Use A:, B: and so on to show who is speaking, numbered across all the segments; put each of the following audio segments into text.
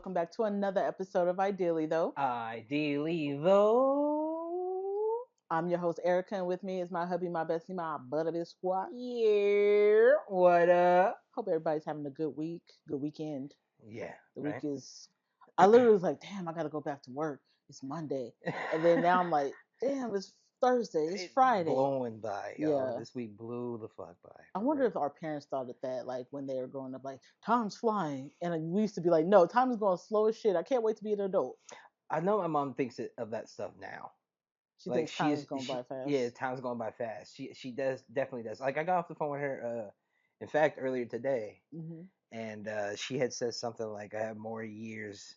A: welcome back to another episode of Ideally Though.
B: Ideally, though.
A: I'm your host Erica, and with me is my hubby, my bestie, my butt of his squad.
B: Yeah, what up?
A: Hope everybody's having a good week, good weekend.
B: Yeah,
A: The week
B: right.
A: is, I literally was like, damn, I gotta go back to work. It's Monday, and then now I'm like, damn, it's Thursday, it's
B: It
A: Friday.
B: blowing by, yo.
A: Yeah,
B: This week blew the fuck by
A: I
B: for
A: wonder
B: real.
A: if our parents thought of that, like when they were growing up, like time's flying, and we used to be like, no, time is going slow as shit. I can't wait to be an adult.
B: I know my mom thinks of that stuff now.
A: She
B: Like
A: thinks time is going by
B: yeah,
A: fast.
B: time's going by fast. She does definitely does. Like I got off the phone with her, in fact, earlier today,
A: Hmm.
B: and she had said something like I have more years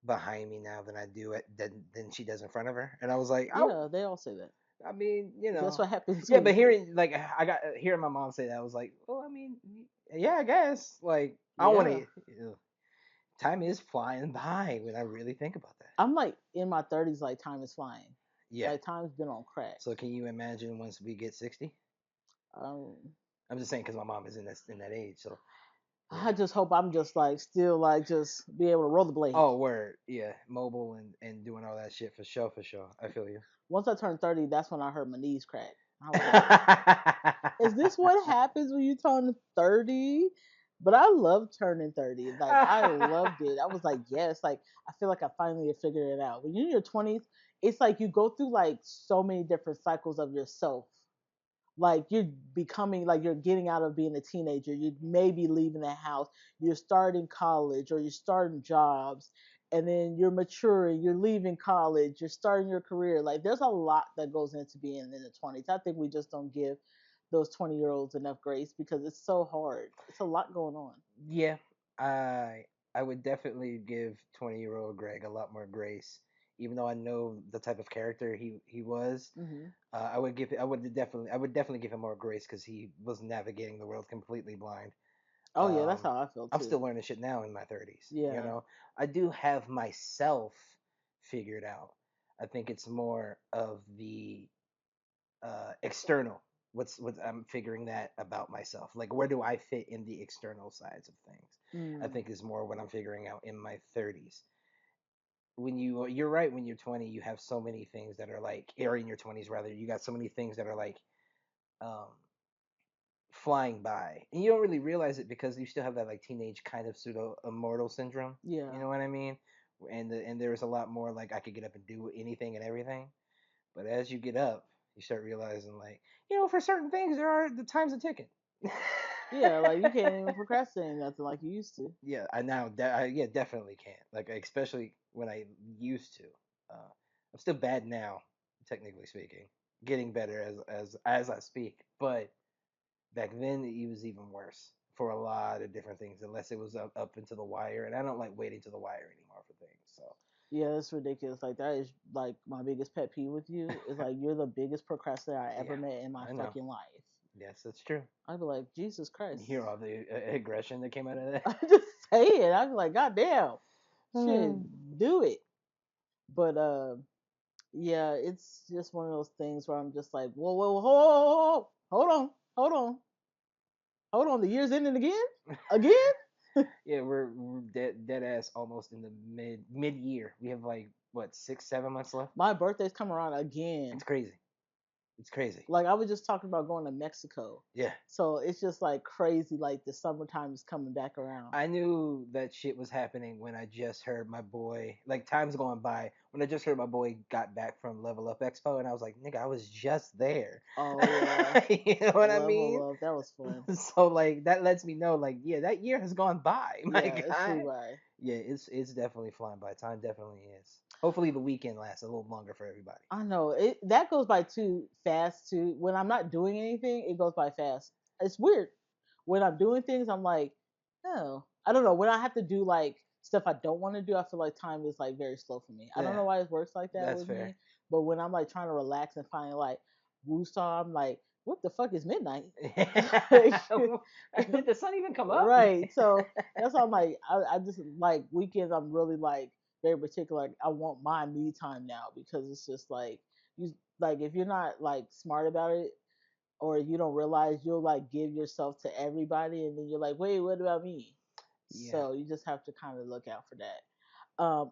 B: behind me now than I do than she does in front of her, and I was like, oh,
A: Yeah, they all say that.
B: I mean,
A: That's what happens
B: yeah,
A: when
B: but hearing like I got hearing my mom say that, I was like, well, I mean, yeah, I guess. Like, I don't want
A: yeah.
B: to. Time is flying by when I really think about that.
A: I'm like in my 30s, like time is flying.
B: Yeah.
A: Like time's been on crack.
B: So can you imagine once we get 60?
A: Um,
B: I'm just saying because my mom is in that age. So yeah.
A: I just hope I'm just like still like just be able to rollerblade.
B: Oh, word. Yeah, mobile and doing all that shit for sure, for sure. I feel you.
A: Once I turned 30, that's when I heard my knees crack. I was like, is this what happens when you turn 30? But I loved turning 30. Like I loved it. I was like, yes, like I feel like I finally have figured it out. When you're in your 20s, it's like you go through like so many different cycles of yourself. Like you're becoming, like you're getting out of being a teenager, you may be leaving the house, you're starting college or you're starting jobs, and then you're maturing, you're leaving college, you're starting your career. Like there's a lot that goes into being in the 20s. I think we just don't give those 20-year-olds enough grace because it's so hard. It's a lot going on.
B: Yeah, I would definitely give 20-year-old Greg a lot more grace, even though I know the type of character he was.
A: Hmm.
B: I would definitely give him more grace because he was navigating the world completely blind.
A: Oh yeah, that's
B: Um,
A: how I feel
B: I'm
A: too.
B: still learning shit now in my 30s.
A: Yeah.
B: I do have myself figured out. I think it's more of the external. What I'm figuring that about myself. Like where do I fit in the external sides of things? I
A: Mm.
B: think is more what I'm figuring out in my 30s. You're right, when you're 20 you have so many things that are like, or in your 20s rather, you got so many things that are like um flying by, and you don't really realize it because you still have that like teenage kind of pseudo immortal syndrome. You
A: Yeah.
B: know what I mean? And there's a lot more like I could get up and do anything and everything. But as you get up, you start realizing like, for certain things the time's a ticking.
A: Yeah, like you can't even procrastinate nothing like you used to.
B: Yeah, I now yeah, definitely can't. Like especially when I used to. Uh, I'm still bad now, technically speaking. Getting better as I speak, but back then it was even worse for a lot of different things, unless it was up into the wire, and I don't like waiting to the wire anymore for things. So
A: Yeah, it's ridiculous. Like that is like my biggest pet peeve with you is like you're the biggest procrastinator I ever
B: yeah,
A: met in my
B: I know.
A: fucking life.
B: Yes, that's true.
A: I'd be like, Jesus
B: You
A: Christ.
B: hear all the aggression that came out of that.
A: I just say it. I'd be like, God damn. Shit, do it. But yeah, it's just one of those things where I'm just like, whoa, whoa, whoa, hold on, hold on, hold on. The year's ending again? Again?
B: Yeah, we're dead ass almost in the mid year. We have like what, 6 7 months left.
A: My birthday's coming around
B: It's
A: again.
B: crazy. It's crazy.
A: Like I was just talking about going to Mexico.
B: Yeah.
A: So it's just like crazy, like the summertime is coming back around.
B: I knew that shit was happening when I just heard my boy, like time's going by, when I just heard my boy got back from Level Up Expo, and I was like, nigga, I was just there.
A: Oh yeah.
B: You know what I mean?
A: Level up. That was fun.
B: So like that lets me know, like, yeah, that year has gone by, my
A: Yeah, it
B: guy.
A: flew by.
B: Yeah, it's definitely flying by. Time definitely is. Hopefully the weekend lasts a little longer for everybody.
A: I know it. That goes by too fast too. When I'm not doing anything, it goes by fast. It's weird. When I'm doing things, I'm like, oh, I don't know. When I have to do like stuff I don't want to do, I feel like time is like very slow for me. I don't
B: Yeah,
A: know why it works like that
B: that's
A: with
B: fair.
A: me, but when I'm like trying to relax and find like woosah, I'm like, what the fuck is midnight?
B: Did the sun even come up?
A: Right. So that's why I'm like, I just like weekends. I'm really like very particular. Like, I want my me time now because it's just like you like if you're not like smart about it or you don't realize you'll like give yourself to everybody and then you're like, wait, what about me?
B: Yeah.
A: So you just have to kind of look out for that.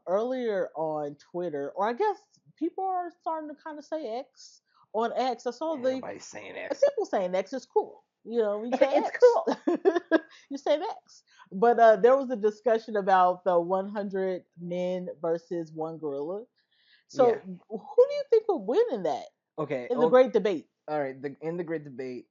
A: Earlier on Twitter, or I guess people are starting to kind of say X on X. I saw
B: Ain't
A: the
B: nobody saying X.
A: people saying X is cool. You know, you say
B: It's
A: X,
B: cool.
A: you say X. But there was a discussion about the 100 men versus one gorilla.
B: Yeah.
A: So who do you think would win in that?
B: Okay.
A: In the
B: Oh,
A: great debate?
B: all right. In the great debate,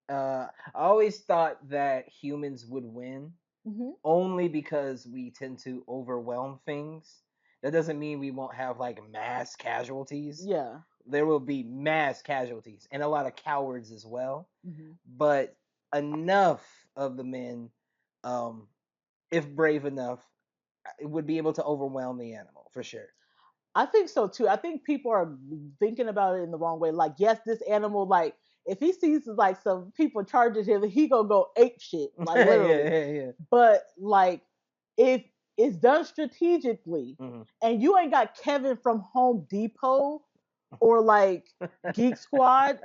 B: I always thought that humans would win
A: Hmm.
B: only because we tend to overwhelm things. That doesn't mean we won't have like mass casualties.
A: Yeah.
B: There will be mass casualties and a lot of cowards as well.
A: Hmm.
B: But enough of the men, um, if brave enough, would be able to overwhelm the animal for sure.
A: I think so too. I think people are thinking about it in the wrong way. Like, yes, this animal, like, if he sees like some people charging him, he gonna go ape shit, like
B: Yeah,
A: literally.
B: yeah, yeah.
A: But like, if it's done strategically,
B: Hmm.
A: and you ain't got Kevin from Home Depot or like Geek Squad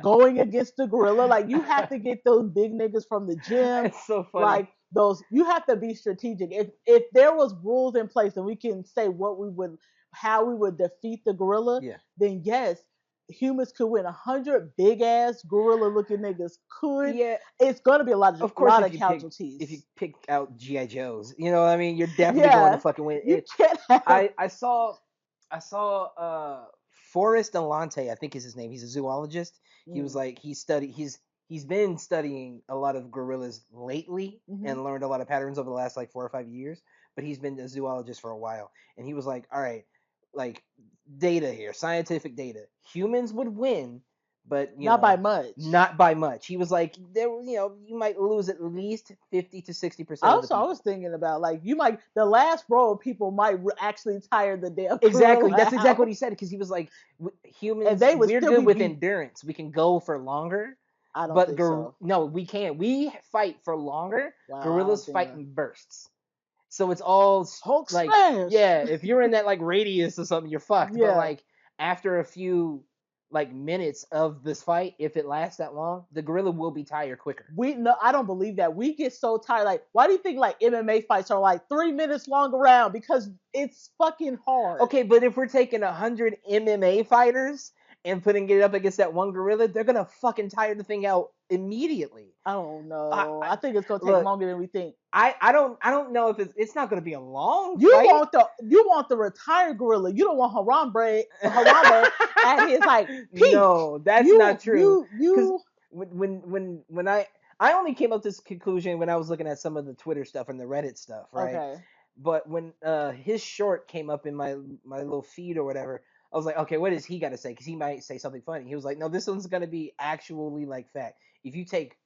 A: going against the gorilla. Like you have to get those big niggas from the gym.
B: It's so funny.
A: Like those, you have to be strategic. If there was rules in place and we can say what we would, how we would defeat the gorilla,
B: Yeah.
A: then yes, humans could win. 100 big ass gorilla looking niggas could.
B: Yeah,
A: It's gonna be
B: of course,
A: lot
B: if
A: of
B: you
A: casualties.
B: pick out GI Joes, you know what I mean. You're definitely going to
A: Yeah,
B: fucking win.
A: you can't have.
B: I saw Forrest Delante, I think is his name. He's a zoologist. He was
A: Mm,
B: like he's been studying a lot of gorillas lately
A: mm-hmm.
B: and learned a lot of patterns over the last like 4 or 5 years. But he's been a zoologist for a while, and he was like, all right, like data here, scientific data. Humans would win, but
A: Not by much.
B: not by much. He was like, there, you might lose at least 50 to 60% of the
A: Also, I was
B: people.
A: thinking about like you might the last row of people might actually tire the damn
B: Exactly. That's
A: gorilla
B: exactly what
A: out,
B: he said because he was like,
A: and
B: humans,
A: they would
B: we're
A: still
B: good
A: be
B: with
A: beat.
B: endurance. We can go for longer,
A: I don't
B: but
A: think so.
B: no, we can't. We fight for longer.
A: Wow, I don't
B: Gorillas
A: think
B: fight in bursts. So it's all
A: Hulk
B: like,
A: smash.
B: yeah, if you're in that like radius or something, you're fucked. But
A: Yeah,
B: like after a few like minutes of this fight, if it lasts that long, the gorilla will be tired quicker.
A: we no, I don't believe that. We get so tired. Like, why do you think like MMA fights are like 3 minutes long around? Because it's fucking hard.
B: Okay, but if we're taking 100 MMA fighters and putting it up against that one gorilla, they're gonna fucking tire the thing out immediately.
A: I don't
B: I,
A: know.
B: I
A: I think it's gonna take
B: look,
A: longer than we think.
B: I don't know if it's not gonna be a long
A: You
B: fight.
A: want the retired gorilla. You don't want Harambe at his like peak.
B: No, that's
A: You
B: not true.
A: you
B: Because
A: you
B: when I only came up to this conclusion when I was looking at some of the Twitter stuff and the Reddit stuff, right?
A: okay.
B: But when his short came up in my little feed or whatever, I was like, okay, what does he got to say? Because he might say something funny. He was like, no, this one's gonna be actually like fact. If you take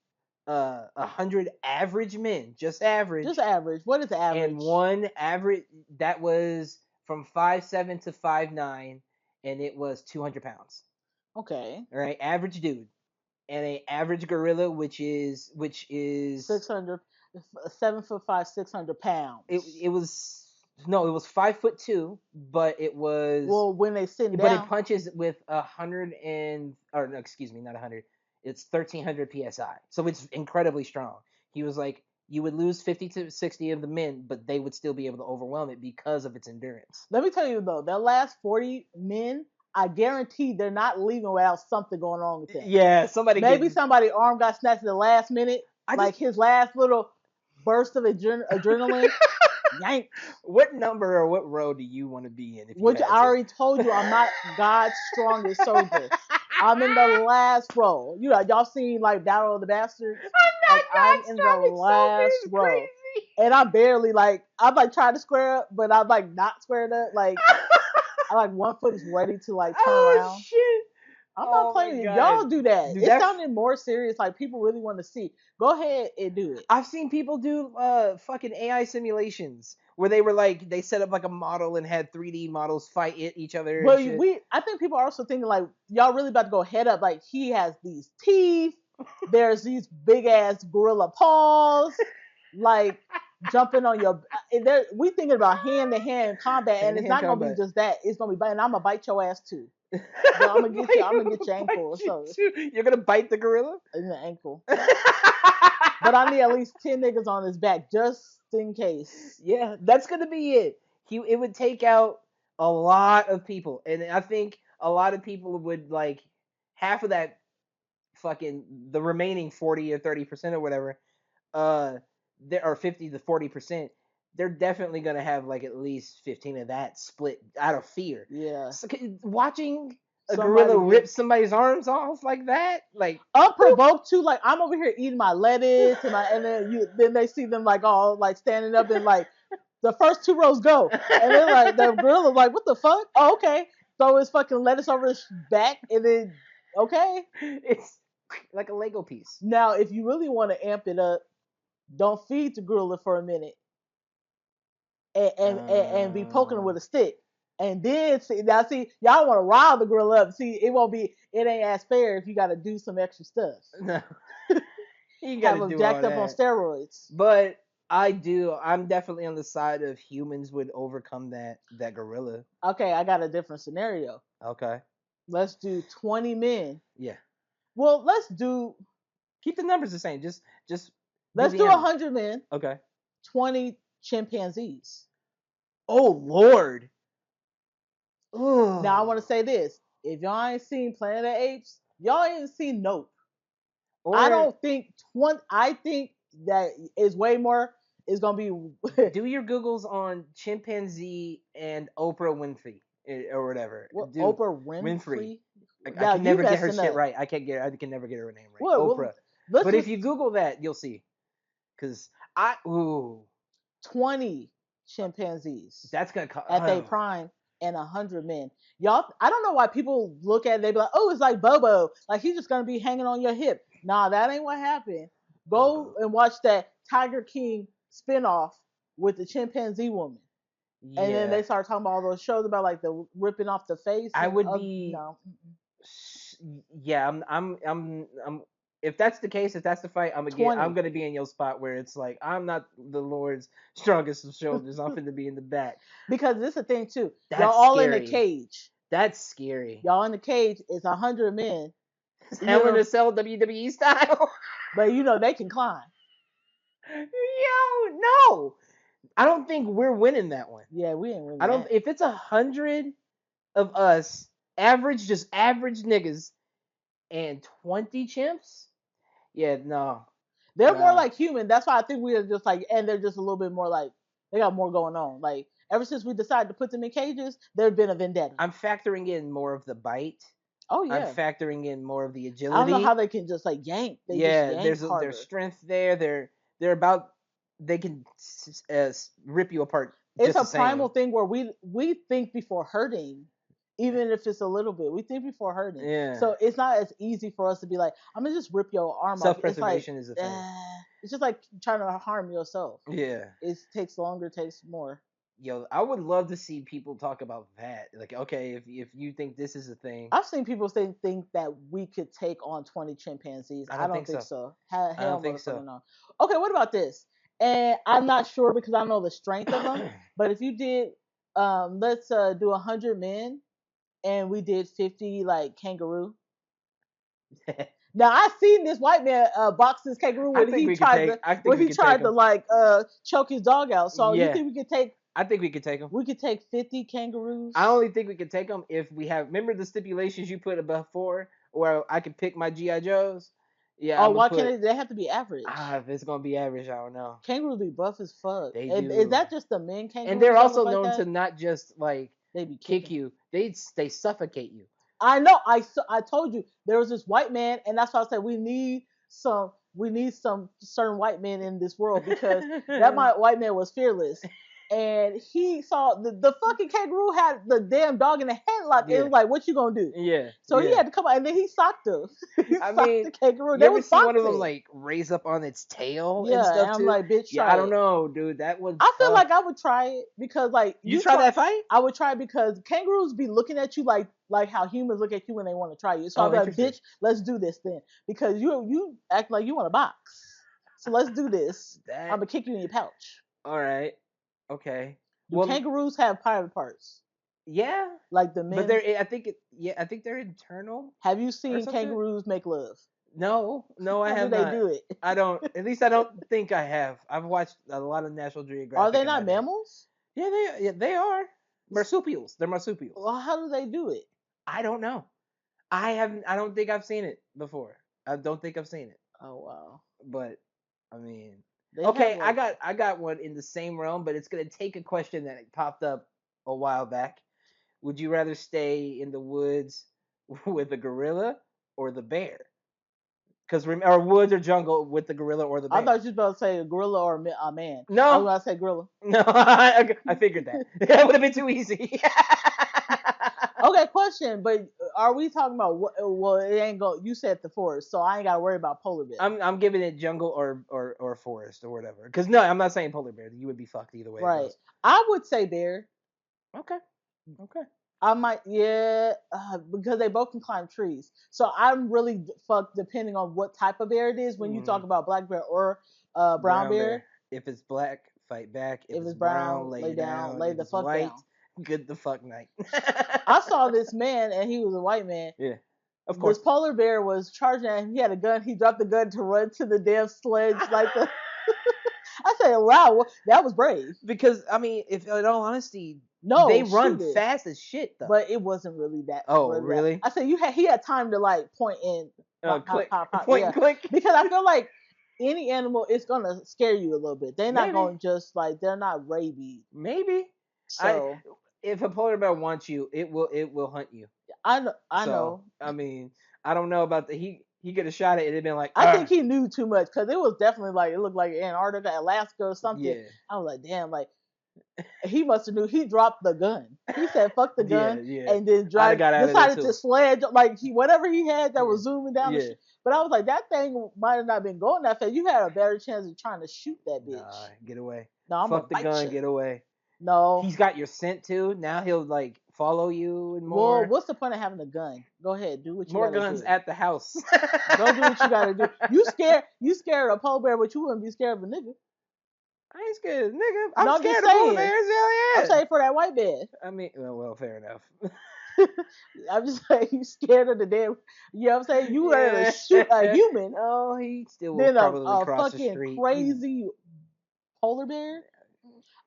B: 100 average men, just
A: Just
B: average,
A: average. What is
B: and
A: average?
B: one average that was from 5'7" to 5'9", and it was 200 pounds.
A: Okay.
B: All right, average dude, and a average gorilla, which is
A: 600, 7'5", 600 pounds.
B: it was no, it was 5'2", but it was
A: Well, when they sitting
B: but it
A: down,
B: punches with 100 or no, excuse me, not 100. It's 1300 psi, so it's incredibly strong. He was like, you would lose 50 to 60 of the men, but they would still be able to overwhelm it because of its endurance.
A: let me tell you though, that last 40 men, I guarantee they're not leaving without something going on with them.
B: Yeah, somebody
A: Maybe
B: getting.
A: somebody arm got snatched at the last minute,
B: I just
A: like his last little burst of adrenaline. Yank.
B: what number or what row do you want to be in if you
A: Which
B: had
A: I
B: to?
A: already told you, I'm not God's strongest soldier. I'm in the last row. You know, y'all seen like Battle of the Bastards?
B: I'm
A: Like
B: not
A: I'm
B: God's
A: in the
B: strongest soldier.
A: last
B: It's
A: row.
B: crazy.
A: And I'm barely like I'm like trying to square up, but I'm like not squared up. Like I like one foot is ready to like turn
B: Oh
A: around.
B: shit!
A: I'm not
B: Oh my
A: playing.
B: god,
A: Y'all do that.
B: dude,
A: It
B: that
A: sounded more serious. Like people really want to see. Go ahead and do it.
B: I've seen people do fucking AI simulations where they were like they set up like a model and had 3D models fight each other and
A: But
B: shit.
A: I think people are also thinking like y'all really about to go head up. Like he has these teeth. There's these big ass gorilla paws. Like jumping on your. We thinking about hand to hand combat,
B: Hand
A: and
B: to
A: it's
B: hand
A: not gonna be
B: combat.
A: just that. It's gonna be, and I'm gonna bite your ass too. Yo, I'm gonna get you. I'm gonna get your
B: Gonna
A: ankle or
B: bite you
A: something
B: too. You're gonna bite the gorilla?
A: in the ankle. But I need at least 10 niggas on his back just in case.
B: Yeah, that's gonna be it. It would take out a lot of people, and I think a lot of people would like half of that fucking the remaining 40 or 30% or whatever. There are 50 to 40%. They're definitely gonna have like at least 15 of that split out of fear.
A: Yeah.
B: So, watching a gorilla
A: Somebody
B: rip
A: get
B: somebody's arms off like that, like
A: unprovoked too. Like I'm over here eating my lettuce and then they see them like all like standing up and like the first two rows go. And then like the gorilla like, what the fuck? Oh, okay. Throw his fucking lettuce over his back and then okay.
B: it's like a Lego piece.
A: Now if you really want to amp it up, don't feed the gorilla for a minute and be poking him with a stick. And then see y'all want to rile the gorilla up. See, it ain't as fair if you gotta do some extra stuff.
B: No, you
A: Have
B: gotta
A: them
B: do all
A: jacked up on
B: that.
A: steroids.
B: But I'm definitely on the side of humans would overcome that gorilla.
A: Okay, I got a different scenario.
B: Okay.
A: Let's do 20 men.
B: Yeah.
A: Well,
B: Keep the numbers the same. Just
A: let's
B: the
A: do
B: animal.
A: 100 men,
B: Okay.
A: 20 chimpanzees.
B: Oh Lord.
A: Now I want
B: Ooh.
A: to say this: if y'all ain't seen Planet of the Apes, y'all ain't seen Nope. I
B: Or
A: don't think 20. I think that is way more. Is gonna be
B: do your Googles on chimpanzee and Oprah Winfrey or whatever.
A: what
B: Do
A: Oprah
B: Winfree.
A: Winfrey.
B: I
A: Now
B: can
A: you
B: never get her
A: messing
B: shit
A: up.
B: right. I can never get her name right.
A: What? Well,
B: Oprah.
A: let's
B: But if
A: just
B: you Google that, you'll see. Cause ooh,
A: 20 chimpanzees
B: that's gonna
A: at their prime and 100 men. Y'all, I don't know why people look at it, they be like, oh, it's like Bobo. Like he's just gonna be hanging on your hip. Nah, that ain't what happened. Go
B: Bobo.
A: and watch that Tiger King spinoff with the chimpanzee woman. And then
B: Yeah,
A: they start talking about all those shows about like the ripping off the face
B: I
A: and
B: would be.
A: no.
B: Yeah, I'm. If that's the case, if that's the fight, I'm
A: 20.
B: gonna be in your spot where it's like I'm not the Lord's strongest of shoulders. I'm finna be in the back.
A: Because this is the thing too. Y'all
B: That's
A: all in a
B: scary.
A: cage.
B: That's scary.
A: Y'all in the cage. It's 100 men. You
B: Hell in
A: know,
B: a Cell WWE style.
A: but you know they can climb.
B: Yo, no. I don't think we're winning that one.
A: Yeah, we ain't winning
B: I don't.
A: that.
B: If it's 100 of us, just average niggas, and 20 chimps, yeah, no,
A: They're more
B: nah.
A: like human. That's why I think we are just like, and they're just a little bit more like they got more going on. Like ever since we decided to put them in cages, there's been a vendetta.
B: I'm factoring in more of the bite.
A: Oh
B: I'm
A: yeah.
B: factoring in more of the
A: I don't know how
B: agility.
A: they can just like yank. They just
B: Yeah,
A: yank
B: there's
A: harder.
B: strength there. They're about they can rip you apart
A: It's
B: just the
A: a primal
B: same.
A: thing where we think before hurting, even if it's a little bit. We think before hurting.
B: Yeah,
A: So it's not as easy for us to be like, I'm gonna just rip your arm off.
B: self
A: It's like,
B: preservation is a thing.
A: it's just like trying to harm yourself.
B: Yeah.
A: It takes longer, takes more.
B: Yo, I would love to see people talk about that. Like, okay, if you think this is a thing,
A: I've seen people think that we could take on 20 chimpanzees.
B: I
A: I
B: don't
A: don't
B: think
A: think
B: so.
A: so.
B: I
A: Hell,
B: don't think
A: motherfucker,
B: so.
A: no. Okay, what about this? And I'm not sure because I know the strength of them. But if you did, let's do 100 men and we did 50 like kangaroo. Now I seen this white man box this kangaroo
B: I think we could take. I think
A: when
B: we
A: he
B: could take
A: tried to
B: them.
A: like choke his dog out. So you
B: Yeah,
A: think we could take
B: I think we could take them.
A: 50 kangaroos?
B: I only think we could take them if we have. Remember the stipulations you put before, where I could pick my GI Joes. Yeah,
A: Oh,
B: I'm gonna
A: why can't
B: put.
A: they have to be average?
B: If it's gonna be average, I don't know.
A: Kangaroos be buff as fuck.
B: They
A: Is
B: do,
A: that just the men
B: and they're
A: kangaroos that look
B: also
A: like
B: known to
A: that?
B: not just like
A: They be
B: kick
A: kicking.
B: you. They suffocate you.
A: I know. I told you there was this white man, and that's why I said we need some certain white men in this world because white man was fearless. And he saw the fucking kangaroo had the damn dog in the headlock, and it
B: Yeah,
A: was like, "What you gonna do?"
B: yeah,
A: So he
B: yeah.
A: had to come out, and then he socked him. He
B: I
A: socked
B: mean,
A: the kangaroo.
B: you
A: They
B: ever
A: was
B: see one of them
A: boxing.
B: like raise up on its tail and
A: Yeah, and
B: stuff
A: I'm
B: too?
A: like, "Bitch,
B: Yeah,
A: try
B: I don't
A: it."
B: know, dude. That one's
A: I feel
B: tough.
A: like I would try it because like
B: You try that fight?
A: I would try because kangaroos be looking at you like how humans look at you when they want to try you. So I'd
B: Oh,
A: be like,
B: interesting.
A: bitch, let's do this then. Because you act like you want to box. So let's do this. I'm
B: That
A: gonna kick you in your pouch.
B: all right. Okay.
A: Do
B: Well,
A: kangaroos have private parts?
B: Yeah,
A: Like the
B: but
A: men.
B: they're. I think it. Yeah, I think they're internal
A: Have you
B: or
A: seen
B: some shit.
A: kangaroos make love?
B: No, no, I
A: How do
B: have
A: they
B: not.
A: do it?
B: I don't. At least I don't think I have. I've watched a lot of National
A: Are
B: Geographic
A: they
B: in my
A: not
B: day.
A: mammals?
B: Yeah, they are marsupials. They're marsupials.
A: Well, how do they do it?
B: I don't know. I haven't. I don't think I've seen it before. I don't think I've seen it.
A: Oh wow,
B: But I mean,
A: they have
B: okay. I
A: like.
B: got. I got one in the same realm, but it's gonna take a question that popped up a while back. Would you rather stay in the woods with a gorilla or the bear? Because or woods or jungle with the gorilla or the
A: I thought
B: bear.
A: you were about to say a gorilla or a man. I was
B: No,
A: about to say gorilla.
B: no, I figured that. That would have been too easy.
A: Okay, question. But are we talking about what? Well, it ain't go. You said the forest, so I ain't got to worry about polar bear.
B: I'm giving it jungle or forest or whatever. Because no, I'm not saying polar bear. You would be fucked either way it
A: Right.
B: goes.
A: I would say bear.
B: Okay. Okay.
A: I might, yeah, because they both can climb trees. So I'm really fucked depending on what type of bear it is. When you talk
B: Mm,
A: about black bear or brown
B: brown
A: bear,
B: bear. If it's black, fight back. If
A: if
B: it's
A: it's
B: brown,
A: brown,
B: lay
A: lay down,
B: down.
A: lay
B: If
A: the
B: it's
A: fuck
B: white,
A: down.
B: good the fuck night.
A: I saw this man, and he was a white man.
B: Yeah. Of
A: This
B: course.
A: polar bear was charging at him. He had a gun. He dropped the gun to run to the damn sledge. Like the, I said, wow, that was brave.
B: Because I mean, if in all honesty, they
A: No,
B: run
A: shoot it.
B: fast as shit though.
A: But it wasn't really that.
B: Oh,
A: Really that.
B: really?
A: I said he had time to like point in, pop, pop,
B: Click,
A: pop, pop.
B: point
A: Yeah,
B: and click.
A: because I feel like any animal is gonna scare you a little bit. They're not
B: Maybe,
A: gonna just like they're not rabies.
B: maybe. I
A: So
B: if a polar bear wants you, it will hunt you.
A: I know, I
B: So
A: know.
B: I mean, I don't know about the he could have shot it and it'd been like,
A: I think he knew too much because it was definitely like it looked like Antarctica, Alaska, or something.
B: yeah,
A: I was like, damn, like he must have knew. He dropped the gun. He said, "Fuck the
B: yeah,
A: gun,"
B: yeah.
A: and then
B: I'd have got out of there
A: decided to
B: too.
A: sledge like he whatever he had that
B: Yeah,
A: was zooming down the
B: yeah.
A: street. But I was like, that thing might have not been going that fast. You had a better chance of trying to shoot that
B: Nah,
A: bitch.
B: get away.
A: No, I'm gonna
B: Fuck the
A: bite
B: gun,
A: you.
B: get away.
A: No.
B: He's got your scent too. Now he'll like follow you and
A: Well,
B: more.
A: what's the point of having a gun? Go ahead, do what you
B: More
A: gotta
B: guns
A: do.
B: at the house.
A: Go do what you gotta do. You scared of a polar bear, but you wouldn't be scared of a nigga.
B: I ain't scared, nigga. I'm
A: No, I'm just
B: scared of polar
A: saying.
B: bears. Hell
A: I'm
B: yeah.
A: saying for that white man.
B: I mean, well, fair enough.
A: I'm just saying you scared of the damn. You know what I'm saying? You rather
B: Yeah.
A: shoot a human
B: Oh, he still will
A: than
B: probably
A: a
B: cross the
A: fucking
B: street.
A: crazy polar bear.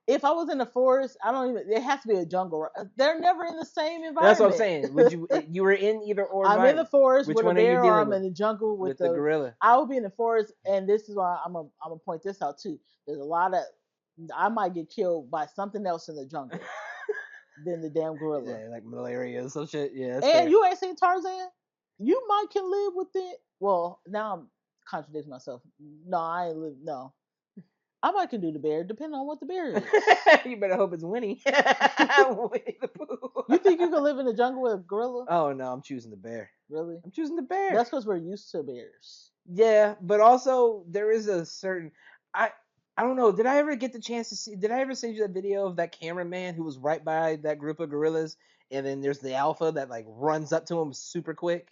A: If I was in the forest, I don't even. It has to be a jungle. They're never in the same
B: That's what I'm
A: environment.
B: saying. Would you? You were in either or
A: I'm in the
B: environment.
A: forest
B: Which
A: with a
B: one are you
A: bear, or
B: dealing
A: I'm
B: with?
A: in the jungle with
B: With the
A: the.
B: gorilla.
A: I will be in the forest, and this is why I'm gonna point this out too. There's a lot of. I might get killed by something else in the jungle than the damn gorilla.
B: Yeah, like malaria or some shit. Yeah, that's
A: And
B: fair.
A: you ain't seen Tarzan? You might can live with it. Well, now I'm contradicting myself. No, I ain't live. No, I might can do the bear, depending on what the bear is.
B: You better hope it's Winnie. Winnie the Pooh.
A: You think you can live in the jungle with a gorilla?
B: Oh no, I'm choosing the bear.
A: Really?
B: I'm choosing the bear.
A: That's because we're used to bears.
B: Yeah, but also there is a certain I I don't know. Did I ever get the chance to see? Did I ever send you that video of that cameraman who was right by that group of gorillas, and then there's the alpha that like runs up to him super quick?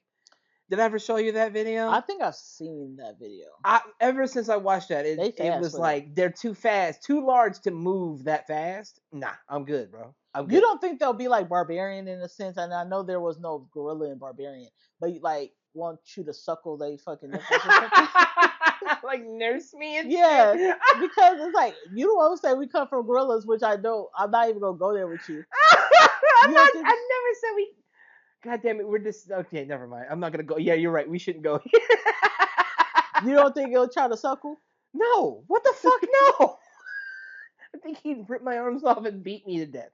B: Did I ever show you that
A: I
B: video?
A: think I've seen that video.
B: Ever since I watched that,
A: They
B: it
A: fast
B: was
A: for that.
B: like they're too fast, too large to move that fast. Nah, I'm good, bro. I'm
A: You
B: good.
A: don't think they'll be like barbarian in a sense? And I know there was no gorilla in barbarian, but like want you to suckle they fucking nipples or something?
B: Like nurse me and
A: Yeah,
B: shit.
A: because it's like you don't want to say we come from gorillas, which I don't. I'm not even gonna go there with you.
B: I'm
A: You don't
B: not.
A: think?
B: I never said we. God damn it, we're just okay. Never mind. I'm not gonna go. Yeah, you're right. We shouldn't go.
A: You don't think he'll try to suckle?
B: No. What the fuck? No. I think he'd rip my arms off and beat me to death,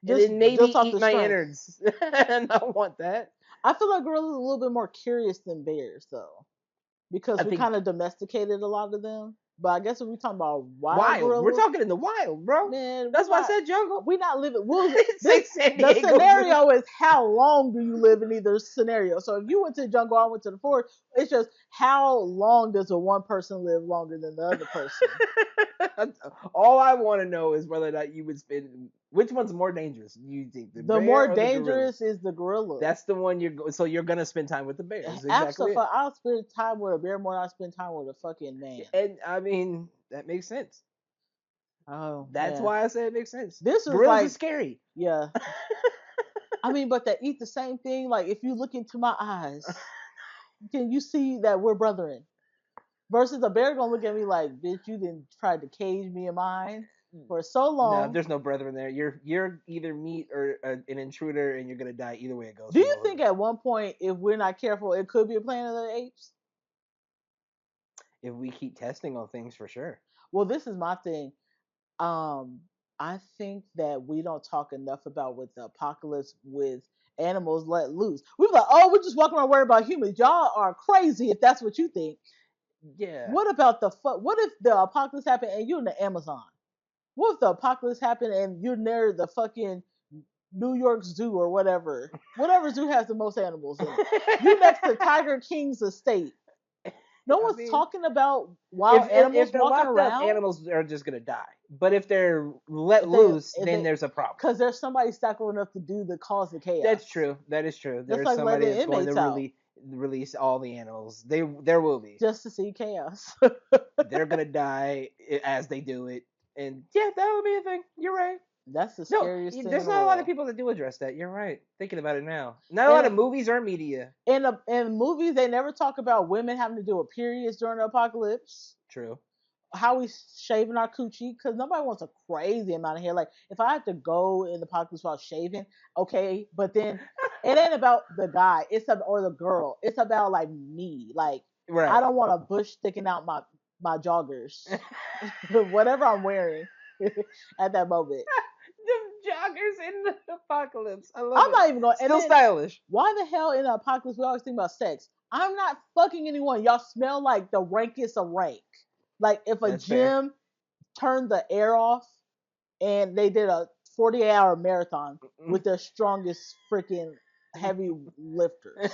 B: and
A: Just
B: then maybe
A: just off
B: eat
A: the
B: my
A: strength.
B: innards. And I don't want that.
A: I feel like gorillas are a little bit more curious than bears, though, because
B: I
A: we kind
B: think
A: of domesticated a lot of them. But I guess if we're talking about wild
B: wild. We're
A: gorillas,
B: talking in the wild, bro.
A: man,
B: That's why I said jungle.
A: we not living. We'll,
B: It's
A: this
B: like San
A: the
B: Diego Zoo.
A: scenario is how long do you live in either scenario. So if you went to the jungle, I went to the forest. It's just how long does a one person live longer than the other person?
B: All I want to know is whether or not you would spend. Which one's more dangerous? Do you think the
A: The
B: bear
A: more
B: or the gorilla?
A: dangerous is the gorilla.
B: That's the one So you're gonna spend time with the bear. That's exactly
A: Absolutely,
B: it.
A: I'll spend time with a bear more than I spend time with a fucking man.
B: And I mean that makes sense.
A: Oh
B: That's
A: man,
B: why I say it makes sense.
A: this is
B: Gorillas are
A: like
B: scary.
A: yeah. I mean, but they eat the same thing. Like if you look into my eyes, can you see that we're brethren? Versus a bear gonna look at me like, bitch, you didn't try to cage me in mine for so
B: No,
A: long.
B: there's no brethren there. You're either meat or an intruder, and you're gonna die either way it goes
A: Do
B: for
A: you
B: both of
A: think
B: us.
A: at one point, if we're not careful, it could be a Planet of the Apes?
B: If we keep testing on things, for sure.
A: Well, this is my thing. Um, I think that we don't talk enough about with the apocalypse with animals let loose. We're like, oh, we're just walking around worried about humans. Y'all are crazy if that's what you think.
B: Yeah.
A: What about the what if the apocalypse happened and you're in the Amazon? What if the apocalypse happened and you're near the fucking New York Zoo or whatever? Whatever zoo has the most animals in it. You next to Tiger King's estate. No
B: I
A: one's
B: mean,
A: talking about
B: if,
A: wild
B: if if
A: animals
B: they're
A: walking
B: locked up,
A: around.
B: animals are just gonna die. But if they're let
A: If they,
B: loose,
A: if
B: then
A: they,
B: there's a problem.
A: because there's somebody stackable enough to do the cause of
B: That's
A: chaos.
B: true. That is true.
A: Just
B: There's
A: like let
B: somebody
A: the
B: that's going to
A: inmates out
B: release all the animals. There will be.
A: just to see chaos.
B: They're gonna die as they do it, and yeah, that would be a thing. You're right.
A: That's the
B: No,
A: scariest thing in
B: there's
A: the
B: not a lot of
A: world.
B: people that do address that. You're right. Thinking about it now, not a lot
A: And
B: of movies or media.
A: in movies, they never talk about women having to deal with periods during the apocalypse.
B: True.
A: How we shaving our coochie, because nobody wants a crazy amount of hair. Like if I have to go in the apocalypse while shaving, okay, but then it ain't about the guy, or the girl. It's about like me. Like I
B: Right.
A: don't want a bush sticking out my joggers, whatever I'm wearing at that moment.
B: The joggers in the apocalypse. I love
A: I'm
B: it.
A: not even going. And
B: Still
A: then
B: stylish.
A: why the hell in the apocalypse we always think about sex? I'm not fucking anyone. Y'all smell like the rankest of rank. Like if a
B: That's fair.
A: gym turned the air off and they did a 48-hour marathon with their strongest freaking heavy lifters.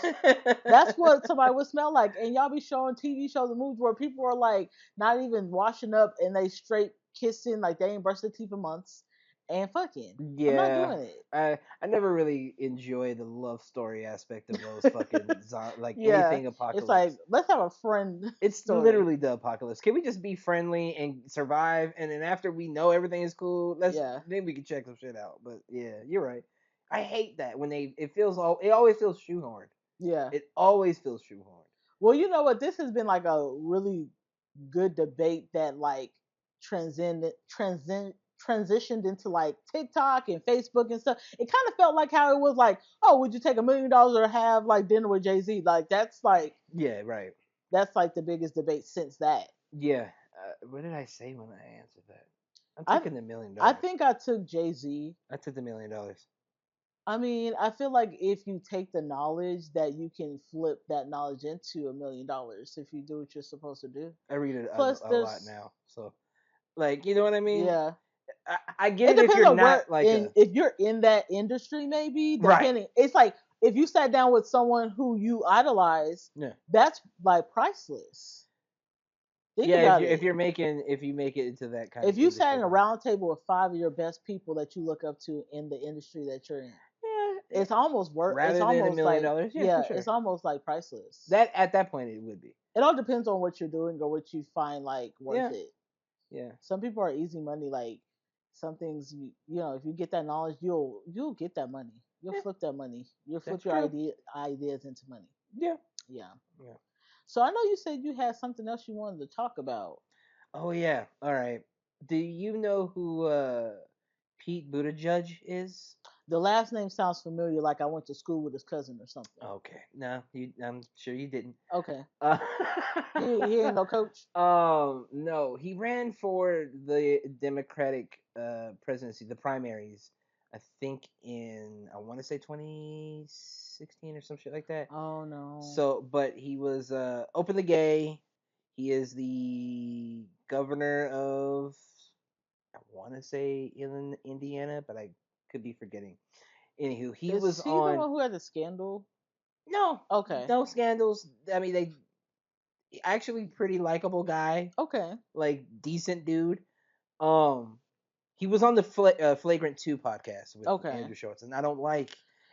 A: That's what somebody would smell like. And y'all be showing TV shows and movies where people are like not even washing up and they straight kissing like they ain't brushed their teeth in months and fucking. I'm not
B: Yeah.
A: doing it.
B: I never really enjoy the love story aspect of those fucking like
A: Yeah.
B: anything
A: It's like
B: apocalypse.
A: let's have a friend
B: It's
A: story.
B: literally the apocalypse. Can we just be friendly and survive? And then after we know everything is cool, let's
A: Yeah.
B: then we can check some shit out. But yeah, you're right. I hate that when it always feels shoehorned.
A: Yeah.
B: It always feels shoehorned.
A: Well, you know what? This has been like a really good debate that like transitioned into like TikTok and Facebook and stuff. It kind of felt like how it was like, oh, would you take $1 million or have like dinner with Jay-Z? Like
B: Yeah, right.
A: that's like the biggest debate since that.
B: Yeah. What did I say when I answered that? I'm
A: I
B: taking the million
A: I
B: dollars.
A: think I took Jay-Z.
B: I took the $1 million.
A: I mean, I feel like if you take the knowledge that you can flip that knowledge into $1 million if you do what you're supposed to do.
B: I read it
A: Plus
B: a lot
A: there's
B: now, so like you know what I mean.
A: yeah.
B: I get
A: It
B: it if
A: depends
B: you're
A: on where
B: not like
A: in
B: a
A: if you're in that industry, maybe
B: right.
A: depending. It's like if you sat down with someone who you idolize,
B: Yeah.
A: that's like priceless. Think
B: Yeah,
A: about it.
B: if you make it into that kind
A: If
B: of
A: you sat
B: industry,
A: in a
B: then
A: round table with five of your best people that you look up to in the industry that you're in,
B: yeah,
A: it's almost worth. It's
B: rather than a
A: almost
B: million
A: like
B: dollars, yeah, for
A: yeah,
B: sure.
A: it's almost like priceless.
B: That at that point it would be.
A: It all depends on what you're doing or what you find like worth
B: Yeah,
A: it.
B: yeah,
A: Some people are easy money. Like some things, you know, if you get that knowledge, you'll get that money. You'll
B: yeah.
A: flip that money. You'll
B: That's
A: flip your
B: true.
A: ideas into money.
B: Yeah,
A: Yeah.
B: yeah.
A: So I know you said you had something else you wanted to talk about.
B: Oh yeah. All right. Do you know who Pete Buttigieg is?
A: The last name sounds familiar, like I went to school with his cousin or something.
B: Okay. No, I'm sure you didn't.
A: Okay.
B: Uh,
A: He ain't no coach.
B: no, he ran for the Democratic presidency, the primaries. I think I want to say 2016 or some shit like that.
A: Oh no.
B: So, but he was openly gay. He is the governor of, I want to say in Indiana, but I could be forgetting. Anywho, he was
A: Is he the
B: on.
A: one who had the scandal?
B: No,
A: Okay.
B: no scandals. I mean, they actually pretty likable guy,
A: Okay.
B: like decent dude. Um, he was on the Flagrant 2 podcast with
A: Okay.
B: Andrew Schultz, and I don't like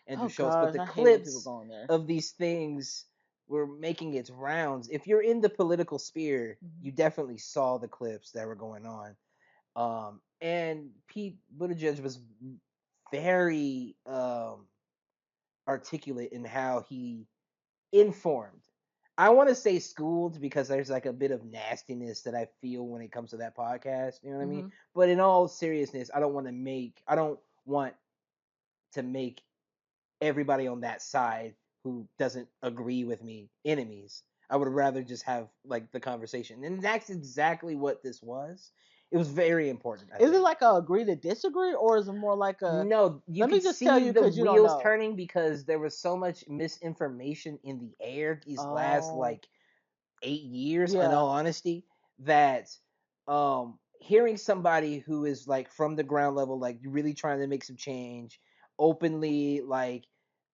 B: Andrew
A: Oh
B: Schultz, but
A: gosh,
B: the
A: I hate when people
B: clips
A: go in there.
B: of these things were making its rounds. If you're in the political sphere,
A: Mhm.
B: you definitely saw the clips that were going on. And Pete Buttigieg was very articulate in how he informed. I want to say schooled because there's like a bit of nastiness that I feel when it comes to that podcast. You know what I mean?
A: Hmm.
B: But in all seriousness, I don't want to make everybody on that side who doesn't agree with me enemies. I would rather just have like the conversation. And that's exactly what this was. It was very important, I
A: Is it
B: think.
A: like a agree to disagree, or is it more like a
B: No, you
A: let me
B: could
A: just tell
B: see
A: you
B: the
A: because you don't
B: wheels
A: know?
B: turning because there was so much misinformation in the air these last
A: Oh,
B: like 8 years, in
A: yeah.
B: all honesty, that hearing somebody who is like from the ground level, like really trying to make some change, openly, like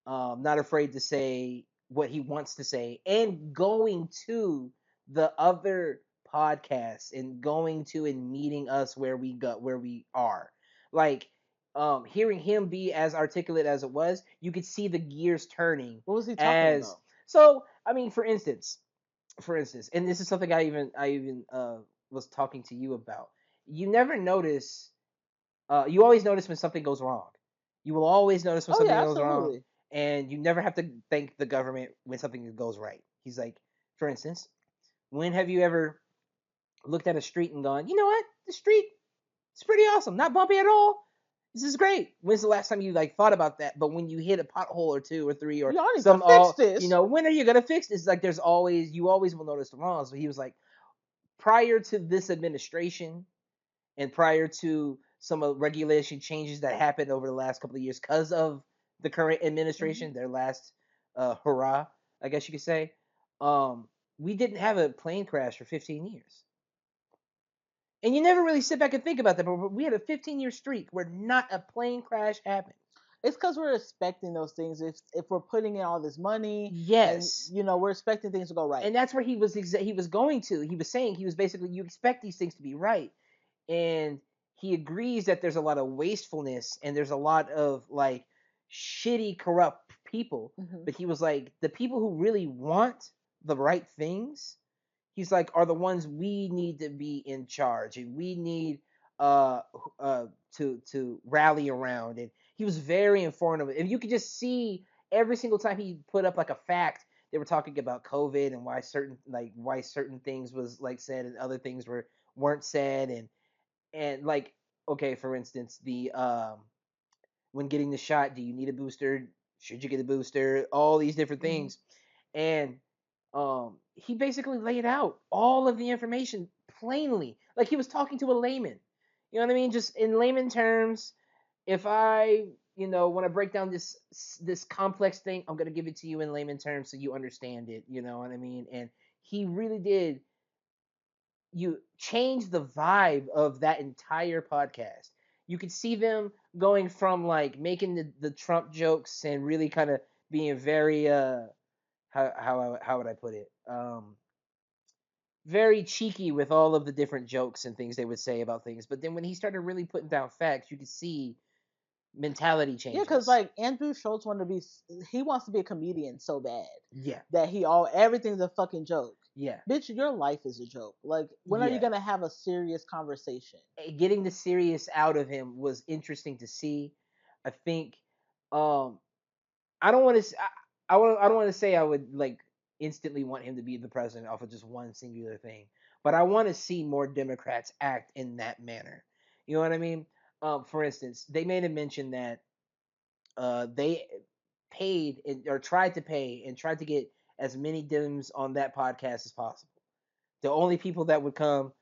B: not afraid to say what he wants to say, and going to the other podcasts and going to and meeting us where we are. Like hearing him be as articulate as it was, you could see the gears turning
A: What was he talking
B: as
A: about?
B: so I mean, for instance, and this is something I even was talking to you about. You never notice. You always notice when something goes wrong. You will always notice when
A: Oh
B: something
A: yeah,
B: goes wrong,
A: absolutely.
B: and you never have to thank the government when something goes right. He's like, for instance, when have you ever looked at a street and gone, you know what, the street is pretty awesome, not bumpy at all. This is great. When's the last time you like thought about that? But when you hit a pothole or two or three or
A: Y'all need to
B: some
A: fix
B: all,
A: this.
B: when are you gonna fix this? Like there's always you always will notice the wrongs. So he was like, prior to this administration and prior to some of regulation changes that happened over the last couple of years because of the current
A: Hmm.
B: administration, their last hurrah, I guess you could say, um, we didn't have a plane crash for 15 years. And you never really sit back and think about that, but we had a 15-year streak where not a plane crash happened.
A: It's because we're expecting those things. If we're putting in all this money, and
B: Yes.
A: we're expecting things to go right.
B: And that's where he was going to. He was saying he was basically you expect these things to be right. And he agrees that there's a lot of wastefulness and there's a lot of like shitty corrupt people,
A: Hmm.
B: but he was like the people who really want the right things, he's like, are the ones we need to be in charge and we need uh uh to rally around. And he was very informative, and you could just see every single time he put up like a fact, they were talking about COVID and why certain things was like said and other things weren't said. And like, okay, for instance, the when getting the shot, do you need a booster, should you get a booster, all these different
A: Hmm.
B: things. And he basically laid out all of the information plainly, like he was talking to a layman. You know what I mean? Just in layman terms. If I, want to break down this complex thing, I'm gonna give it to you in layman terms so you understand it. You know what I mean? And he really did. You change the vibe of that entire podcast. You could see them going from like making the Trump jokes and really kind of being very how would I put it? Very cheeky with all of the different jokes and things they would say about things. But then when he started really putting down facts, you could see mentality
A: Yeah, because
B: changes.
A: like Andrew Schultz he wants to be a comedian so bad
B: Yeah,
A: that everything's a fucking joke.
B: yeah,
A: Bitch, your life is a joke. Like, when are you
B: yeah.
A: gonna have a serious conversation?
B: Getting the serious out of him was interesting to see. I think um I don't want to. I don't want to say I would like instantly want him to be the president off of just one singular thing, but I want to see more Democrats act in that manner. You know what I mean? For instance, they made a mention that they paid or tried to pay and tried to get as many Dems on that podcast as possible. The only people that would come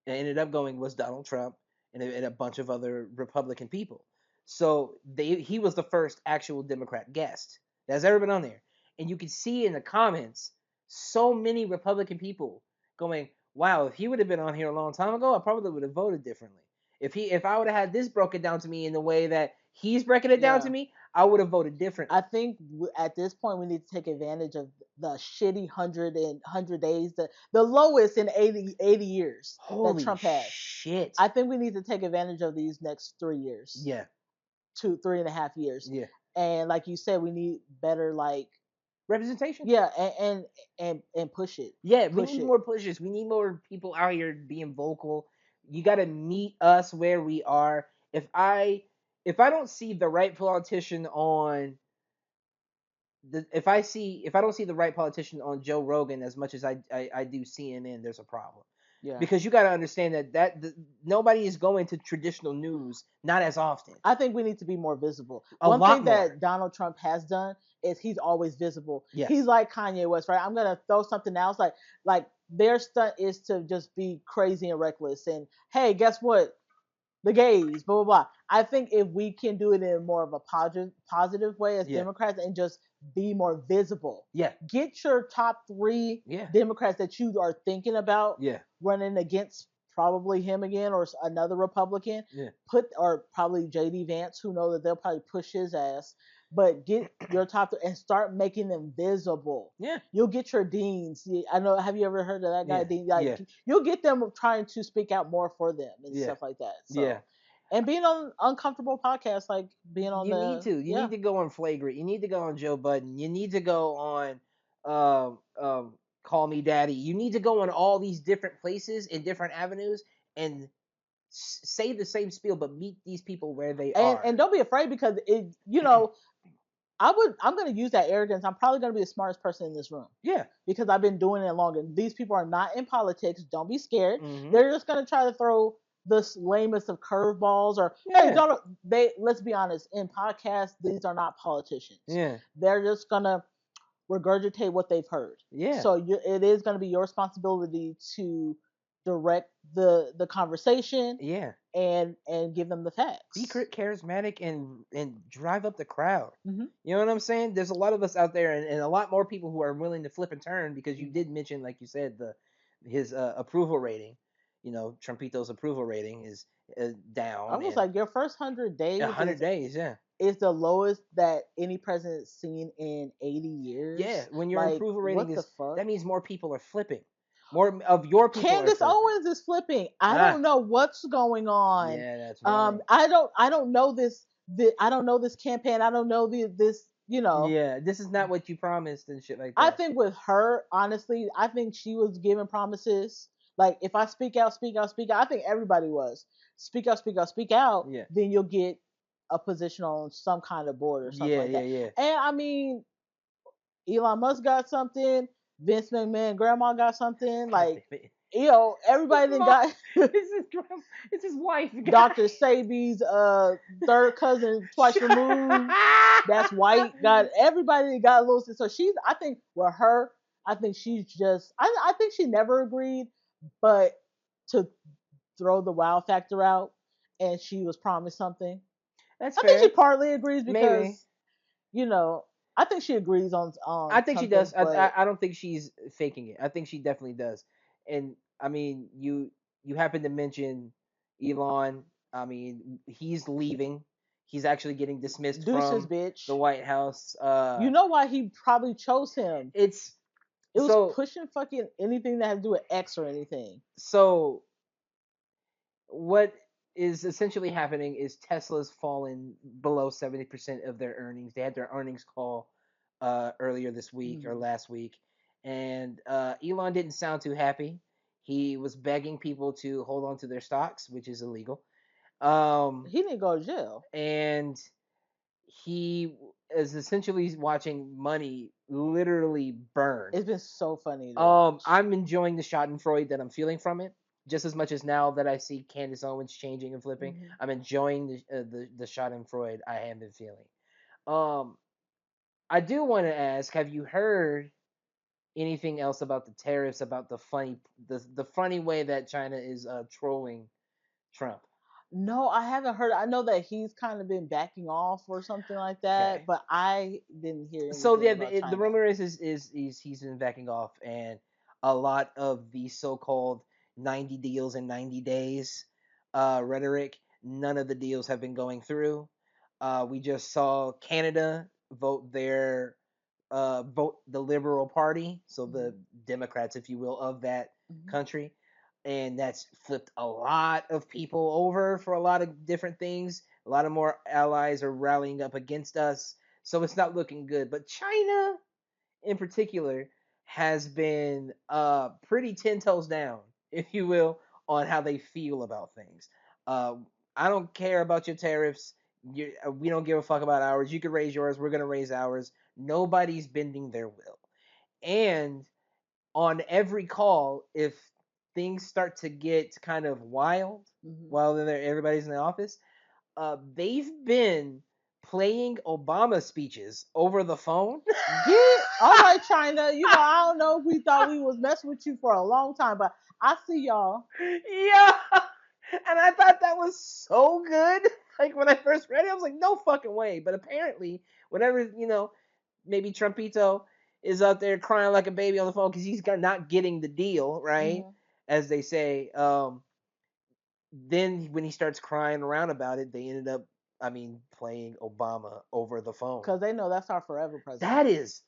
B: and ended up going was Donald Trump and a bunch of other Republican people. So he was the first actual Democrat guest that's ever been on there. And you could see in the comments so many Republican people going, "Wow, if he would have been on here a long time ago, I probably would have voted differently. If I would have had this broken down to me in the way that he's breaking it down to
A: Yeah.
B: me, I would have voted
A: I
B: differently."
A: think at this point we need to take advantage of the shitty 100 days, the lowest in 80 years that
B: Holy
A: Trump has.
B: shit.
A: I think we need to take advantage of these next 3 years,
B: Yeah.
A: 2, 3.5 years,
B: Yeah.
A: and like you said, we need better, like,
B: Representation.
A: yeah, and push it,
B: Yeah, we
A: push
B: need
A: it.
B: more pushes. We need more people out here being vocal. You got to meet us where we are. If I don't see the right politician on if I don't see the right politician on Joe Rogan as much as I do CNN, there's a problem.
A: Yeah.
B: Because you got to understand nobody is going to traditional news, not as often.
A: I think we need to be more visible.
B: A
A: One
B: lot
A: thing
B: more.
A: that Donald Trump has done is he's always visible.
B: Yes.
A: He's like Kanye West, right? I'm gonna throw something else. Like their stunt is to just be crazy and reckless. And hey, guess what? The gays, blah blah blah. I think if we can do it in more of a positive way as
B: Yeah.
A: Democrats and just be more visible.
B: Yeah.
A: Get your top 3
B: Yeah.
A: Democrats that you are thinking about
B: Yeah.
A: running against probably him again or another Republican.
B: Yeah.
A: Or probably JD Vance, who know that they'll probably push his ass. But get your top 3 and start making them visible.
B: Yeah.
A: You'll get your deans. I know. Have you ever heard of that guy?
B: Yeah.
A: Dean? Like,
B: Yeah.
A: you'll get them trying to speak out more for them and
B: Yeah.
A: stuff like that. So,
B: Yeah.
A: and being on uncomfortable podcasts, like being on
B: You need to. You need to go on Flagrant. You need to go on Joe Budden. You need to go on Call Me Daddy. You need to go on all these different places and different avenues and say the same spiel, but meet these people where they are.
A: And don't be afraid because I'm gonna use that arrogance. I'm probably gonna be the smartest person in this room.
B: Yeah.
A: Because I've been doing it longer. These people are not in politics. Don't be scared.
B: Mhm.
A: They're just gonna try to throw the lamest of curveballs or
B: Yeah.
A: hey, don't they? Let's be honest. In podcasts, these are not politicians.
B: Yeah.
A: They're just gonna regurgitate what they've heard.
B: Yeah.
A: So it is going to be your responsibility to direct the conversation.
B: Yeah.
A: And give them the facts.
B: Be charismatic and drive up the crowd.
A: Mm-hmm.
B: You know what I'm saying? There's a lot of us out there, and a lot more people who are willing to flip and turn because you did mention, like you said, his approval rating. You know, Trumpito's approval rating is down.
A: I was like, your first 100 days.
B: 100 days, yeah.
A: Is the lowest that any president's seen in 80 years.
B: Yeah, when your approval rating
A: what
B: is,
A: the fuck?
B: that means more people are flipping. More of your people.
A: Candace Owens is flipping. I don't know what's going on.
B: Yeah, that's right.
A: I don't know this. I don't know this campaign. I don't know this. You know.
B: Yeah, this is not what you promised and shit like that.
A: I think with her, honestly, I think she was giving promises. Like if I speak out, speak out, speak out. I think everybody was speak out, speak out, speak out.
B: Yeah.
A: Then you'll get a position on some kind of board or something like that.
B: Yeah.
A: And I mean, Elon Musk got something. Vince McMahon, grandma got something. Like, everybody that got.
B: It's his wife.
A: Dr. Sabi's third cousin twice removed. That's white. Got everybody that got a little. So I think with her, I think she's just. I think she never agreed, but to throw the wow factor out, and she was promised something.
B: That's
A: I
B: fair.
A: think she partly agrees because,
B: maybe.
A: I think she agrees on.
B: I think she does.
A: But
B: I don't think she's faking it. I think she definitely does. And I mean, you happen to mention Elon. I mean, he's leaving. He's actually getting dismissed from the White House.
A: You know why he probably chose him? It was pushing fucking anything that had to do with X or anything.
B: So what is essentially happening is Tesla's fallen below 70% of their earnings. They had their earnings call earlier this week or last week, and Elon didn't sound too happy. He was begging people to hold on to their stocks, which is illegal.
A: He didn't go to jail,
B: and he is essentially watching money literally burn.
A: It's been so funny.
B: I'm enjoying the Schadenfreude that I'm feeling from it. Just as much as now that I see Candace Owens changing and flipping, I'm enjoying the Schadenfreude I have been feeling. I do want to ask: have you heard anything else about the tariffs? About the funny way that China is trolling Trump?
A: No, I haven't heard. I know that he's kind of been backing off or something like that, but I didn't hear anything.
B: So yeah, the rumor is he's been backing off, and a lot of the so-called 90 deals in 90 days rhetoric, none of the deals have been going through. We just saw Canada vote the Liberal Party, so the Democrats, if you will, of that country, and that's flipped a lot of people over for a lot of different things. A lot of more allies are rallying up against us, so it's not looking good. But China, in particular, has been pretty 10 toes down, if you will, on how they feel about things. I don't care about your tariffs. We don't give a fuck about ours. You can raise yours. We're gonna raise ours. Nobody's bending their will. And on every call, if things start to get kind of wild
A: Hmm.
B: while everybody's in the office, they've been playing Obama speeches over the phone.
A: Get all right, China. I don't know if we thought we was messing with you for a long time, but I see y'all.
B: Yeah. And I thought that was so good. Like when I first read it, I was like, no fucking way. But apparently, whenever, maybe Trumpito is out there crying like a baby on the phone because he's not getting the deal, right?
A: Hmm.
B: As they say. Then when he starts crying around about it, they ended up, playing Obama over the phone.
A: Because they know that's our forever
B: That
A: president.
B: is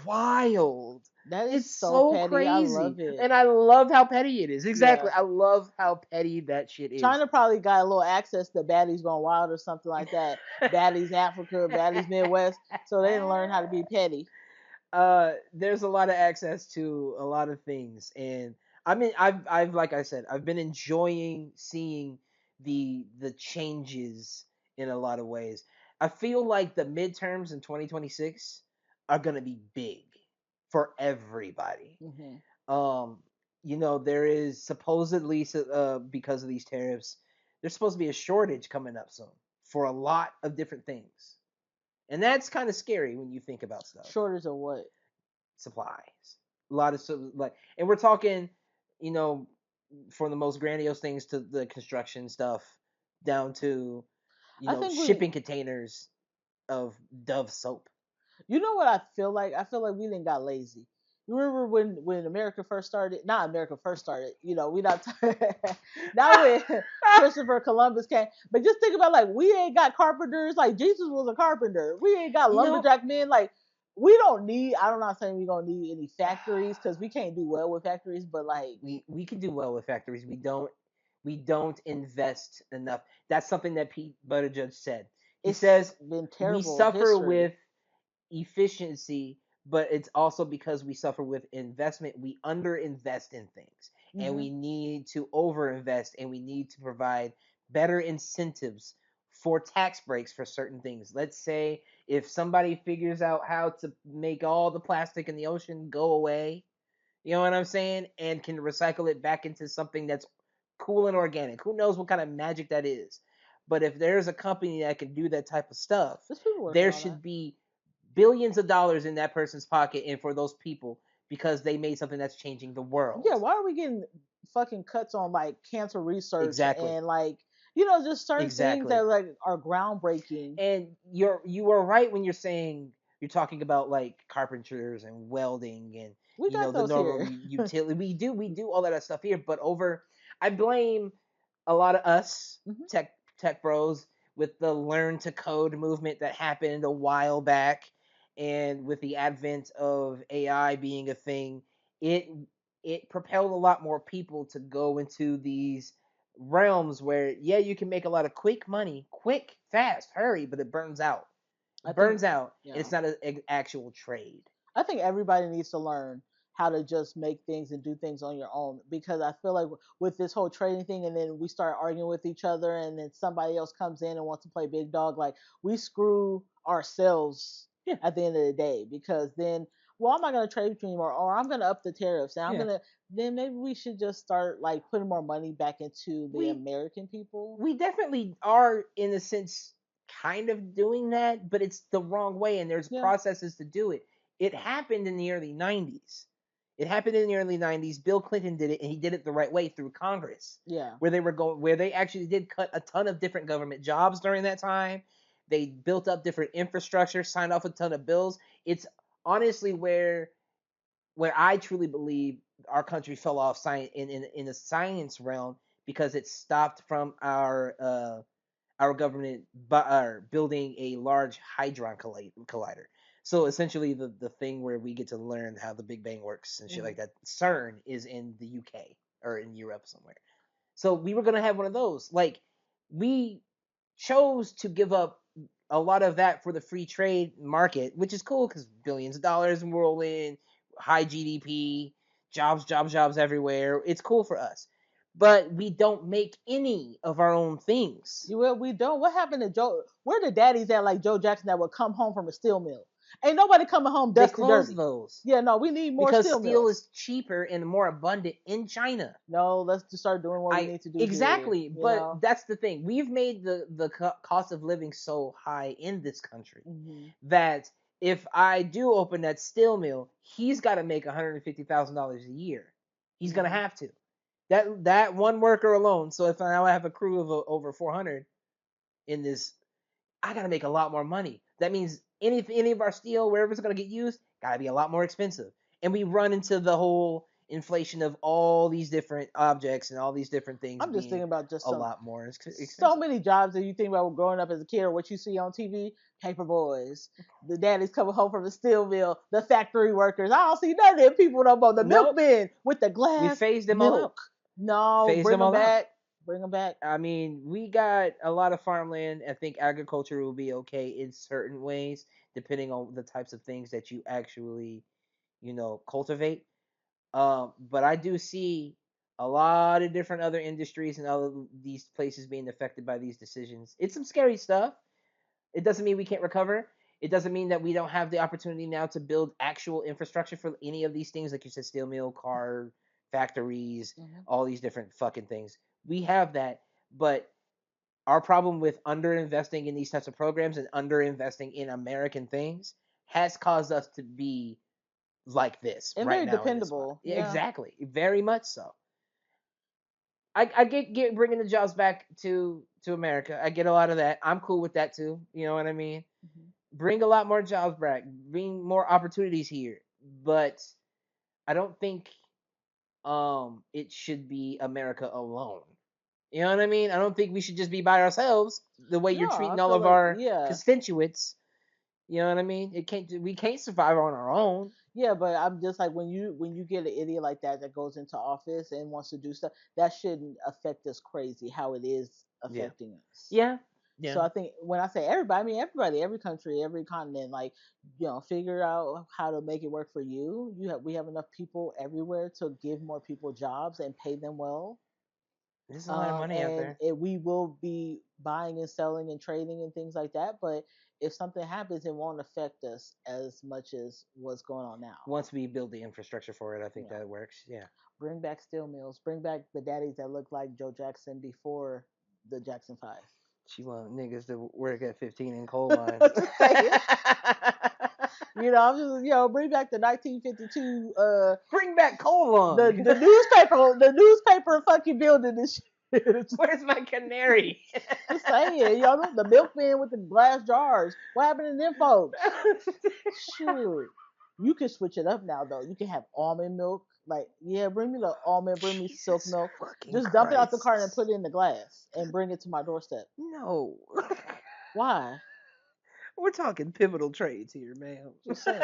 B: wild.
A: That is
B: It's
A: so
B: so
A: petty. I
B: crazy.
A: love it.
B: And I love how petty it is. Exactly.
A: Yeah.
B: I love how petty that shit is.
A: China probably got a little access to Baddies Gone Wild or something like that. Baddies Africa, Baddies Midwest. So they didn't learn how to be petty.
B: There's a lot of access to a lot of things, and I've like I said, I've been enjoying seeing the changes in a lot of ways. I feel like the midterms in 2026 are gonna be big for everybody.
A: Hmm.
B: Um, there is supposedly because of these tariffs, there's supposed to be a shortage coming up soon for a lot of different things, and that's kind of scary when you think about stuff.
A: Shortage of what?
B: Supplies. A lot of like, and we're talking, you know, from the most grandiose things to the construction stuff, down to,
A: I think
B: shipping containers of Dove soap.
A: you know what I feel like? I feel like we didn't got lazy. You remember when America first started? Not America first started. We not not when Christopher Columbus came, but just think about like we ain't got carpenters. Like Jesus was a carpenter. We ain't got
B: you know,
A: lumberjack men. Like we don't need. I'm not saying we don't need any factories because we can't do well with factories. But like
B: we can do well with factories. We don't invest enough. That's something that Pete Buttigieg said. He
A: it's
B: says
A: been
B: we
A: terrible
B: suffer
A: history.
B: with efficiency, but it's also because we suffer with investment. We underinvest in things, and
A: Hmm.
B: we need to overinvest, and we need to provide better incentives for tax breaks for certain things. Let's say if somebody figures out how to make all the plastic in the ocean go away, you know what I'm saying, and can recycle it back into something that's cool and organic. Who knows what kind of magic that is? But if there's a company that can do that type of stuff,
A: There's people working
B: there
A: on that.
B: should be billions of dollars in that person's pocket and for those people because they made something that's changing the world.
A: Yeah, why are we getting fucking cuts on like cancer research
B: Exactly.
A: and like just certain things
B: Exactly.
A: that like are groundbreaking?
B: And you are right when you're saying you're talking about like carpenters and welding and
A: We got
B: the
A: those
B: normal
A: here.
B: utility. We do all that stuff here, but I blame a lot of us
A: Hmm.
B: tech bros with the learn to code movement that happened a while back, and with the advent of AI being a thing, it it propelled a lot more people to go into these realms where, yeah, you can make a lot of quick money, quick, fast, hurry, but it burns out.
A: I
B: It
A: think
B: burns out, and
A: yeah.
B: it's not an actual trade.
A: I think everybody needs to learn how to just make things and do things on your own because I feel like with this whole trading thing and then we start arguing with each other and then somebody else comes in and wants to play big dog, like we screw ourselves
B: Yeah,
A: at the end of the day because then well I'm not going to trade with you anymore or I'm going to up the tariffs and I'm
B: yeah.
A: going to then maybe we should just start like putting more money back into the
B: We
A: American people.
B: we definitely are in a sense kind of doing that, but it's the wrong way, and there's
A: Yeah.
B: processes to do it. It happened in the early 90s. It happened in the early 90s. Bill Clinton did it, and he did it the right way through Congress,
A: Yeah.
B: where they actually did cut a ton of different government jobs during that time. They built up different infrastructure, signed off a ton of bills. It's honestly where I truly believe our country fell off science in the science realm because it stopped from our government building a large hadron collider. So essentially, the thing where we get to learn how the Big Bang works and shit
A: Hmm.
B: like that. CERN is in the UK or in Europe somewhere. So we were gonna have one of those. Like we chose to give up a lot of that for the free trade market, which is cool because billions of dollars roll in, high GDP, jobs, jobs, jobs everywhere. It's cool for us, but we don't make any of our own things.
A: Well, we don't. What happened to Joe? Where the daddies at like Joe Jackson that would come home from a steel mill? Ain't nobody coming home
B: They
A: dusty
B: closed
A: dirty.
B: those
A: Yeah, no, we need more
B: because
A: steel
B: steel
A: mills.
B: is cheaper and more abundant in China.
A: No, let's just start doing what we
B: I
A: need to do here.
B: exactly,
A: You
B: but
A: know.
B: that's the thing. We've made the cost of living so high in this country
A: Hmm.
B: that if I do open that steel mill, he's got to make $150,000 a year. He's gonna
A: Hmm.
B: have to. That one worker alone. So if now I have a crew of over 400 in this, I gotta make a lot more money. That means any of our steel, wherever it's gonna get used, gotta be a lot more expensive. And we run into the whole inflation of all these different objects and all these different things
A: I'm just
B: being
A: thinking about just
B: a
A: some
B: lot more
A: so
B: expensive.
A: many jobs that you think about growing up as a kid or what you see on TV. Paper boys, the daddies coming home from the steel mill, the factory workers. I don't see none of them people no more. The
B: Nope,
A: milkmen with the
B: we
A: glass
B: phased them all out.
A: milk. No,
B: Phased
A: bring
B: them
A: them
B: all out.
A: back. Bring them back.
B: I mean, we got a lot of farmland. I think agriculture will be okay in certain ways, depending on the types of things that you actually, cultivate. But I do see a lot of different other industries and all of these places being affected by these decisions. It's some scary stuff. It doesn't mean we can't recover. It doesn't mean that we don't have the opportunity now to build actual infrastructure for any of these things, like you said, steel mill, car factories,
A: Hmm.
B: all these different fucking things. We have that, but our problem with underinvesting in these types of programs and underinvesting in American things has caused us to be like this
A: And
B: right
A: very
B: now in this spot.
A: dependable.
B: Yeah,
A: Yeah.
B: exactly, very much so. I get bringing the jobs back to America. I get a lot of that. I'm cool with that too. You know what I mean?
A: Hmm.
B: Bring a lot more jobs back. Bring more opportunities here. But I don't think it should be America alone. You know what I mean? I don't think we should just be by ourselves the way you're
A: No, I
B: treating all
A: feel
B: of
A: like
B: our
A: yeah.
B: constituents. You know what I mean? We can't survive on our own.
A: Yeah, but I'm just like when you get an idiot like that that goes into office and wants to do stuff, that shouldn't affect us crazy how it is
B: Yeah.
A: affecting us.
B: Yeah.
A: So
B: Yeah.
A: I think when I say everybody, I mean everybody, every country, every continent, like, figure out how to make it work for you. We have enough people everywhere to give more people jobs and pay them well.
B: There's a lot of money out
A: And
B: there.
A: we will be buying and selling and trading and things like that. But if something happens, it won't affect us as much as what's going on now.
B: Once we build the infrastructure for it, I think
A: Yeah.
B: that works. Yeah.
A: Bring back steel mills. Bring back the daddies that look like Joe Jackson before the Jackson Five.
B: She want niggas to work at 15 in coal mines.
A: Just saying. I'm just bring back the 1952
B: Bring back coal
A: the
B: lung.
A: the newspaper fucking building this shit.
B: Where's my canary?
A: Just saying, the milkman with the glass jars. What happened to them folks? Shoot. You can switch it up now though. You can have almond milk. Like, yeah, bring me the almond, bring me silk
B: Jesus
A: milk.
B: fucking
A: Just dump it out the
B: Christ.
A: carton and put it in the glass and bring it to my doorstep.
B: No.
A: Why?
B: We're talking pivotal trades here, man.
A: Just saying.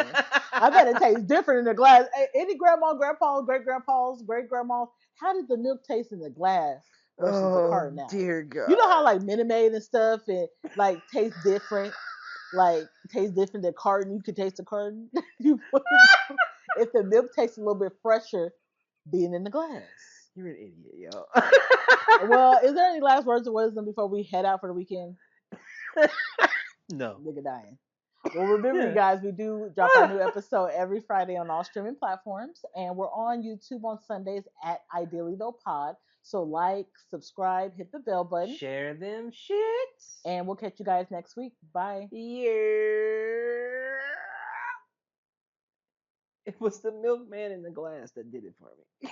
A: I bet it tastes different in the glass. Any grandma, grandpa, great grandpas, great grandmas, how did the milk taste in the glass versus the
B: Oh,
A: carton now?
B: dear
A: You know how
B: God.
A: like Minute Maid and stuff and like tastes different, like tastes different than carton. You can taste the carton. You put it, if the milk tastes a little bit fresher, being in the glass.
B: You're an idiot, yo.
A: Well, is there any last words of wisdom before we head out for the weekend?
B: No.
A: Nigga dying. Well, remember, you guys, we do drop our new episode every Friday on all streaming platforms, and we're on YouTube on Sundays at Ideally Though Pod. So like, subscribe, hit the bell button,
B: Share them shits.
A: and we'll catch you guys next week. Bye.
B: Yeah. It was the milkman in the glass that did it for me.